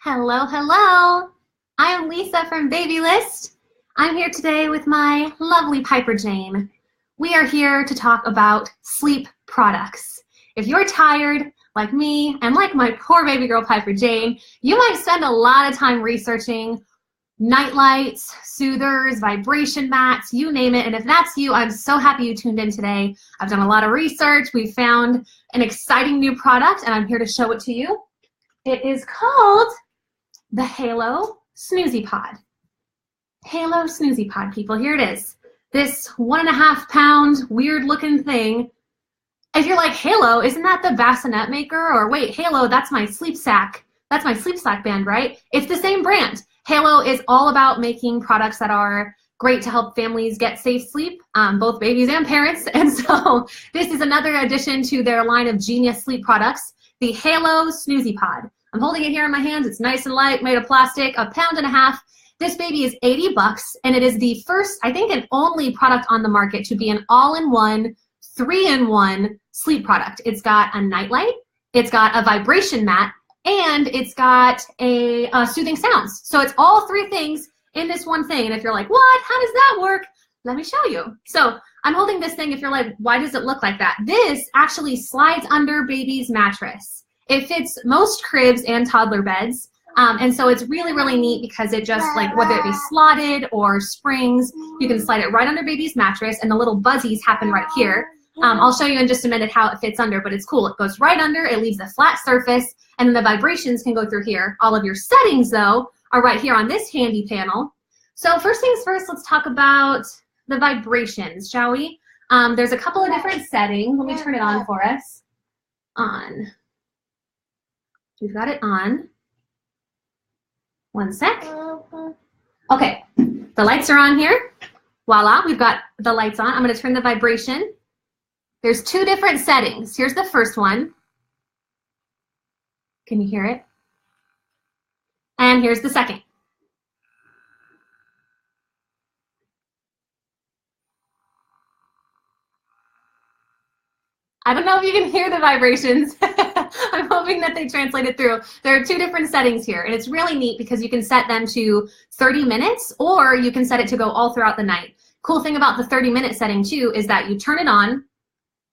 Hello, hello. I am Lisa from Babylist. I'm here today with my lovely Piper Jane. We are here to talk about sleep products. If you're tired, like me, and like my poor baby girl Piper Jane, you might spend a lot of time researching night lights, soothers, vibration mats, you name it. And if that's you, I'm so happy you tuned in today. I've done a lot of research. We found an exciting new product, and I'm here to show it to you. It is called the HALO SnoozyPod. HALO SnoozyPod, people. Here it is. This 1.5 pound weird looking thing. If you're like, HALO, isn't that the bassinet maker? Or wait, HALO, that's my sleep sack. That's my sleep sack band, right? It's the same brand. HALO is all about making products that are great to help families get safe sleep, both babies and parents. And so this is another addition to their line of genius sleep products, the HALO SnoozyPod. I'm holding it here in my hands. It's nice and light, made of plastic, 1.5 pounds. This baby is $80, and it is the first, I think, and only product on the market to be an all-in-one, 3-in-1 sleep product. It's got a nightlight, it's got a vibration mat, and it's got a soothing sounds. So it's all three things in this one thing. And if you're like, what? How does that work? Let me show you. So I'm holding this thing. If you're like, why does it look like that? This actually slides under baby's mattress. It fits most cribs and toddler beds. And so it's really, really neat because it just, like, whether it be slotted or springs, you can slide it right under baby's mattress, and the little buzzies happen right here. I'll show you in just a minute how it fits under, but it's cool. It goes right under, it leaves a flat surface, and then the vibrations can go through here. All of your settings, though, are right here on this handy panel. So first things first, let's talk about the vibrations, shall we? There's a couple of different settings. Let me turn it on for us. On. We've got it on. One sec. Okay, the lights are on here. Voila, we've got the lights on. I'm going to turn the vibration. There's 2 different settings. Here's the first one. Can you hear it? And here's the second. I don't know if you can hear the vibrations. I'm hoping that they translate it through. There are 2 different settings here, and it's really neat because you can set them to 30 minutes or you can set it to go all throughout the night. Cool thing about the 30-minute setting too is that you turn it on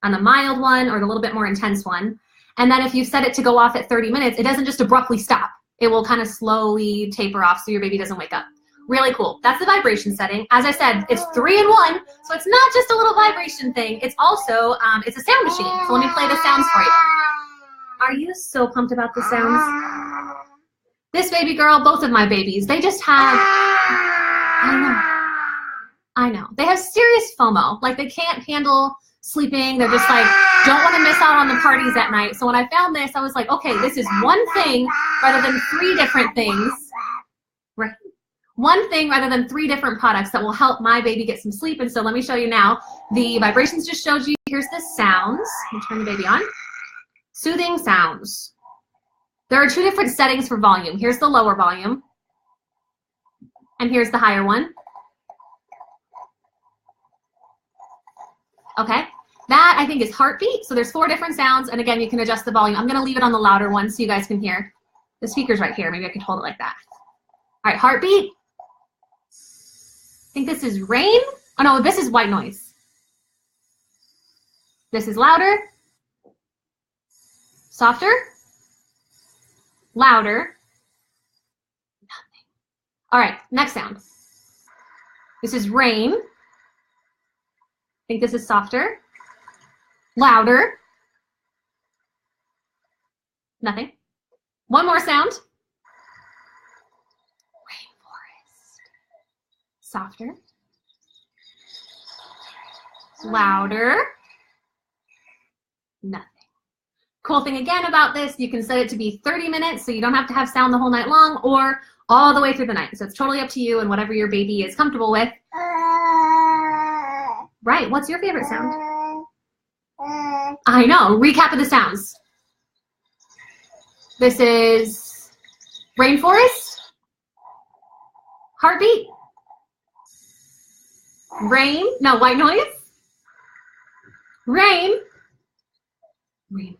the mild one or the little bit more intense one, and then if you set it to go off at 30 minutes, it doesn't just abruptly stop. It will kind of slowly taper off so your baby doesn't wake up. Really cool. That's the vibration setting. As I said, it's 3-in-1, so it's not just a little vibration thing. It's also, it's a sound machine. So let me play the sounds for you. Are you so pumped about the sounds? This baby girl, both of my babies, they just have, I know. They have serious FOMO. Like, they can't handle sleeping. They're just like, don't want to miss out on the parties at night. So when I found this, I was like, okay, this is one thing rather than 3 different things. Right. One thing rather than 3 different products that will help my baby get some sleep. And so let me show you now. The vibrations just showed you. Here's the sounds. Let me turn the baby on. Soothing sounds. There are 2 different settings for volume. Here's the lower volume. And here's the higher one. Okay. That, I think, is heartbeat. So there's 4 different sounds. And again, you can adjust the volume. I'm going to leave it on the louder one so you guys can hear. The speaker's right here. Maybe I could hold it like that. All right, heartbeat. I think this is rain. Oh, no, this is white noise. This is louder. Softer. Louder. Nothing. All right, next sound. This is rain. I think this is softer. Louder. Nothing. One more sound. Softer, louder, nothing. Cool thing again about this, you can set it to be 30 minutes so you don't have to have sound the whole night long or all the way through the night. So it's totally up to you and whatever your baby is comfortable with. Right, what's your favorite sound? I know, recap of the sounds. This is rainforest, heartbeat, rain, no, white noise, rain, rainforest.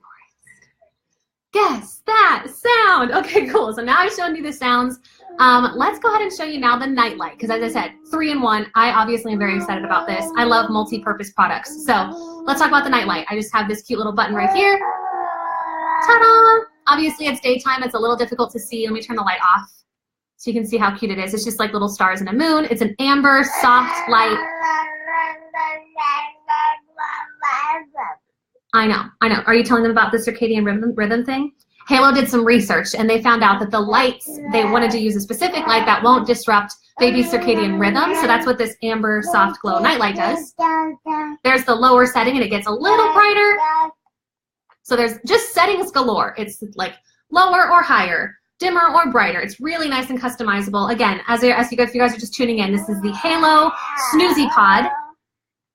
Guess that sound. sound. Okay, cool. So now I've shown you the sounds. Let's go ahead and show you now the nightlight, because as I said, 3-in-1. I obviously am very excited about this. I love multi-purpose products. So let's talk about the nightlight. I just have this cute little button right here. Ta-da! Obviously it's daytime. It's a little difficult to see. Let me turn the light off so you can see how cute it is. It's just like little stars and a moon. It's an amber soft light. I know. Are you telling them about the circadian rhythm thing? HALO did some research and they found out that the lights, they wanted to use a specific light that won't disrupt baby's circadian rhythm. So that's what this amber soft glow nightlight does. There's the lower setting and it gets a little brighter. So there's just settings galore. It's like lower or higher, dimmer or brighter. It's really nice and customizable. Again, as you guys are just tuning in, this is the HALO SnoozyPod.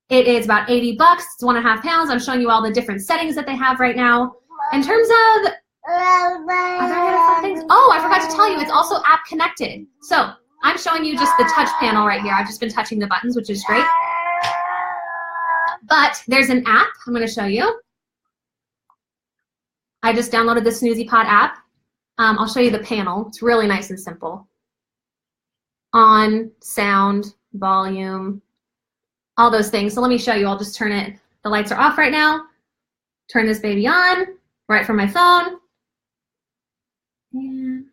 It is about 80 bucks. It's 1.5 pounds. I'm showing you all the different settings that they have right now. In terms of other fun things, oh, I forgot to tell you, it's also app connected. So I'm showing you just the touch panel right here. I've just been touching the buttons, which is great. But there's an app I'm going to show you. I just downloaded the SnoozyPod app. I'll show you the panel. It's really nice and simple. On, sound, volume, all those things. So let me show you. I'll just turn it. The lights are off right now. Turn this baby on right from my phone. And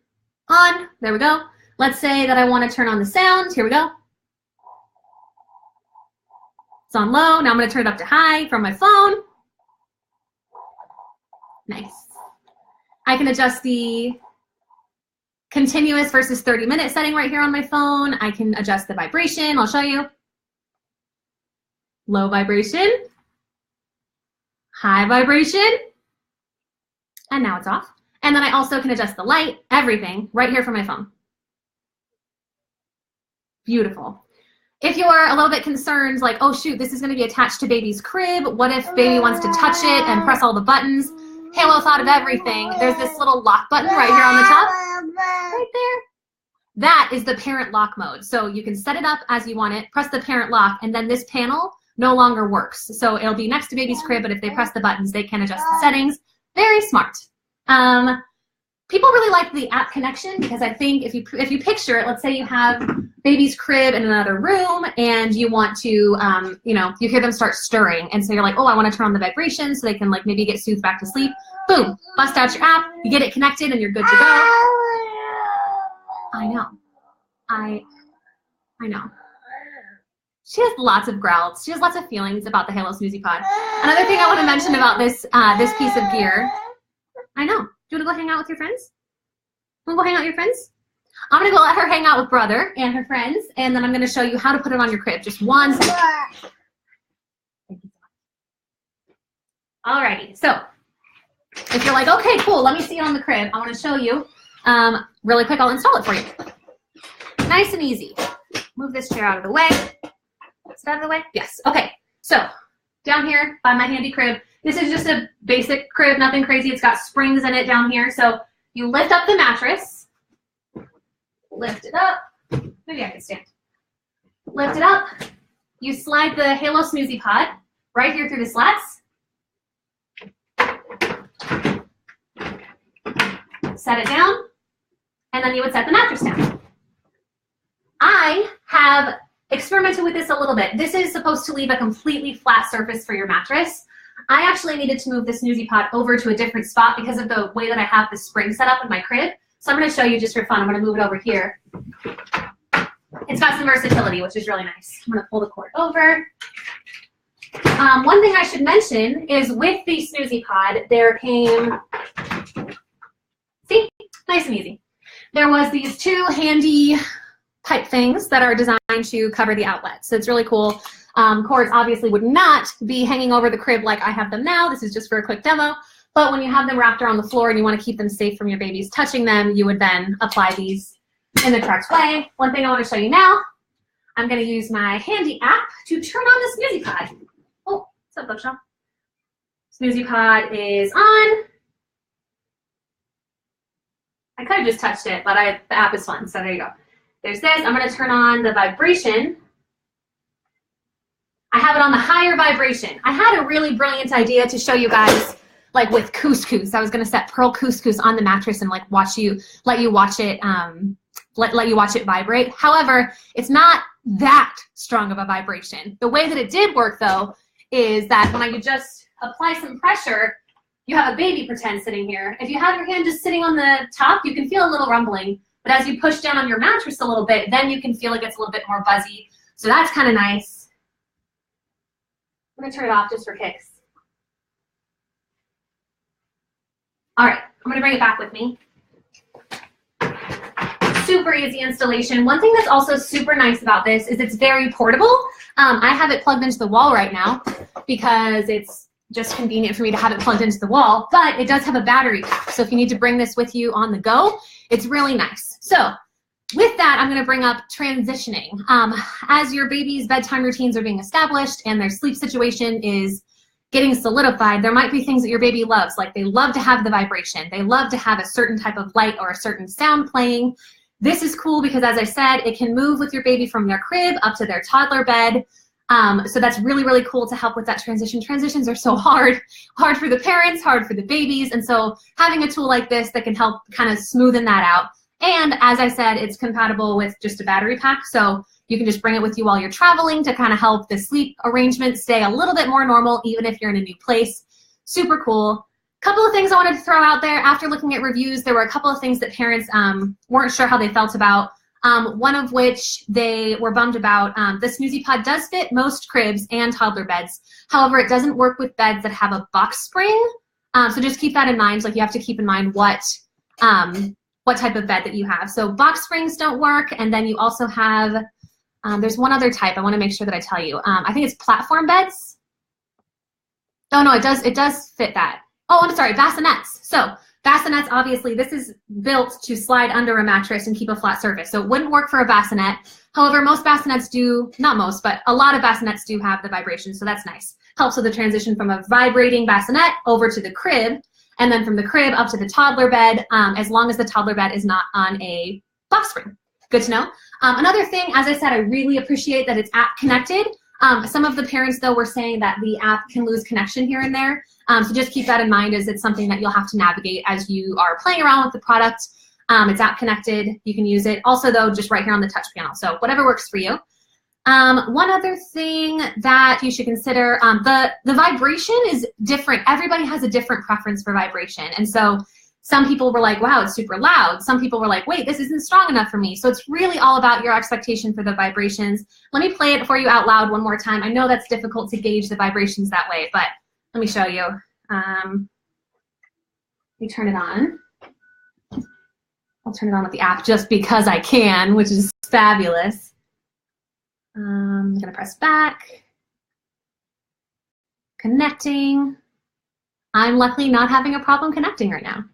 on. There we go. Let's say that I want to turn on the sound. Here we go. It's on low. Now I'm going to turn it up to high from my phone. Nice. I can adjust the continuous versus 30-minute setting right here on my phone. I can adjust the vibration. I'll show you. Low vibration, high vibration, and now it's off. And then I also can adjust the light, everything, right here from my phone. Beautiful. If you're a little bit concerned, like, oh shoot, this is gonna be attached to baby's crib, what if baby wants to touch it and press all the buttons? HALO thought of everything. There's this little lock button right here on the top, right there. That is the parent lock mode. So you can set it up as you want it, press the parent lock, and then this panel no longer works. So it'll be next to baby's crib, but if they press the buttons, they can adjust the settings. Very smart. People really like the app connection because I think if you picture it, let's say you have baby's crib in another room and you want to, you hear them start stirring. And so you're like, oh, I want to turn on the vibration so they can like maybe get soothed back to sleep. Boom, bust out your app, you get it connected and you're good to go. I know. I know. She has lots of growls. She has lots of feelings about the HALO SnoozyPod. Another thing I want to mention about this piece of gear. I know. Do you want to go hang out with your friends? Want to go hang out with your friends? I'm going to go let her hang out with brother and her friends, and then I'm going to show you how to put it on your crib. Just 1 second. Alrighty. So if you're like, okay, cool, let me see it on the crib, I want to show you. Really quick, I'll install it for you. Nice and easy. Move this chair out of the way. Is it out of the way? Yes. Okay. So down here by my handy crib, this is just a basic crib, nothing crazy. It's got springs in it down here. So you lift up the mattress, lift it up. Maybe I can stand. Lift it up. You slide the HALO SnoozyPod right here through the slats. Set it down, and then you would set the mattress down. I have experimented with this a little bit. This is supposed to leave a completely flat surface for your mattress. I actually needed to move the SnoozyPod over to a different spot because of the way that I have the spring set up in my crib. So I'm going to show you just for fun. I'm going to move it over here. It's got some versatility, which is really nice. I'm going to pull the cord over. One thing I should mention is with the SnoozyPod, there came, see, nice and easy. There was these 2 handy pipe things that are designed to cover the outlet. So it's really cool. Cords obviously would not be hanging over the crib like I have them now. This is just for a quick demo. But when you have them wrapped around the floor and you want to keep them safe from your babies touching them, you would then apply these in the correct way. One thing I want to show you now, I'm going to use my handy app to turn on the SnoozyPod. Oh, what's up, Bookshelf? SnoozyPod is on. I could have just touched it, but the app is fun, so there you go. There's this. I'm going to turn on the vibration. I have it on the higher vibration. I had a really brilliant idea to show you guys like with couscous. I was gonna set pearl couscous on the mattress and like let you watch it let you watch it vibrate. However, it's not that strong of a vibration. The way that it did work though is that when you just apply some pressure, you have a baby pretend sitting here. If you have your hand just sitting on the top, you can feel a little rumbling. But as you push down on your mattress a little bit, then you can feel it gets a little bit more buzzy. So that's kind of nice. I'm gonna turn it off just for kicks. All right, I'm gonna bring it back with me. Super easy installation. One thing that's also super nice about this is it's very portable. I have it plugged into the wall right now because it's just convenient for me to have it plugged into the wall, but it does have a battery pack. So if you need to bring this with you on the go, it's really nice. So with that, I'm gonna bring up transitioning. As your baby's bedtime routines are being established and their sleep situation is getting solidified, there might be things that your baby loves, like they love to have the vibration. They love to have a certain type of light or a certain sound playing. This is cool because, as I said, it can move with your baby from their crib up to their toddler bed. So that's really, really cool to help with that transition. Transitions are so hard for the parents, hard for the babies. And so having a tool like this that can help kind of smoothen that out. And as I said, it's compatible with just a battery pack. So you can just bring it with you while you're traveling to kind of help the sleep arrangement stay a little bit more normal, even if you're in a new place. Super cool. Couple of things I wanted to throw out there. After looking at reviews, there were a couple of things that parents weren't sure how they felt about. One of which they were bummed about. The SnoozyPod does fit most cribs and toddler beds. However, it doesn't work with beds that have a box spring. So just keep that in mind. Like you have to keep in mind what type of bed that you have. So box springs don't work. And then you also have, there's one other type I want to make sure that I tell you. I think it's platform beds. Oh no, it does fit that. Oh, I'm sorry, bassinets. So bassinets, obviously, this is built to slide under a mattress and keep a flat surface. So it wouldn't work for a bassinet. However, most bassinets do, not most, but a lot of bassinets do have the vibration, so that's nice. Helps with the transition from a vibrating bassinet over to the crib, and then from the crib up to the toddler bed, as long as the toddler bed is not on a box spring. Good to know. Another thing, as I said, I really appreciate that it's app connected. Some of the parents, though, were saying that the app can lose connection here and there. So just keep that in mind as it's something that you'll have to navigate as you are playing around with the product. It's app connected. You can use it. Also, though, just right here on the touch panel. So whatever works for you. One other thing that you should consider, the vibration is different. Everybody has a different preference for vibration. And so some people were like, wow, it's super loud. Some people were like, wait, this isn't strong enough for me. So it's really all about your expectation for the vibrations. Let me play it for you out loud one more time. I know that's difficult to gauge the vibrations that way, but let me show you. Let me turn it on. I'll turn it on with the app just because I can, which is fabulous. I'm gonna press back. Connecting. I'm luckily not having a problem connecting right now.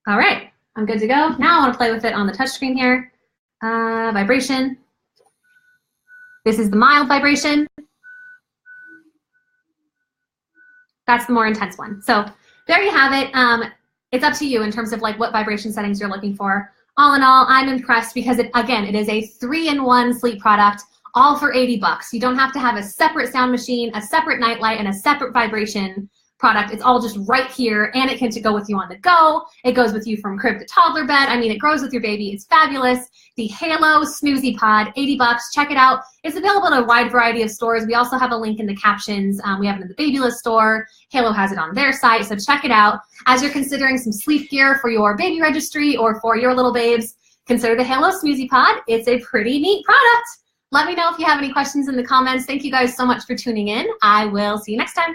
All right, I'm good to go. Now I want to play with it on the touch screen here. Vibration. This is the mild vibration. That's the more intense one. So there you have it. It's up to you in terms of like what vibration settings you're looking for. All in all, I'm impressed because it is a 3-in-1 sleep product, all for $80. You don't have to have a separate sound machine, a separate nightlight, and a separate vibration product. It's all just right here, and it can go with you on the go. It goes with you from crib to toddler bed. I mean, it grows with your baby. It's fabulous. The HALO SnoozyPod, $80. Check it out. It's available at a wide variety of stores. We also have a link in the captions. We have it in the Babylist store. HALO has it on their site, so check it out. As you're considering some sleep gear for your baby registry or for your little babes, consider the HALO SnoozyPod. It's a pretty neat product. Let me know if you have any questions in the comments. Thank you guys so much for tuning in. I will see you next time.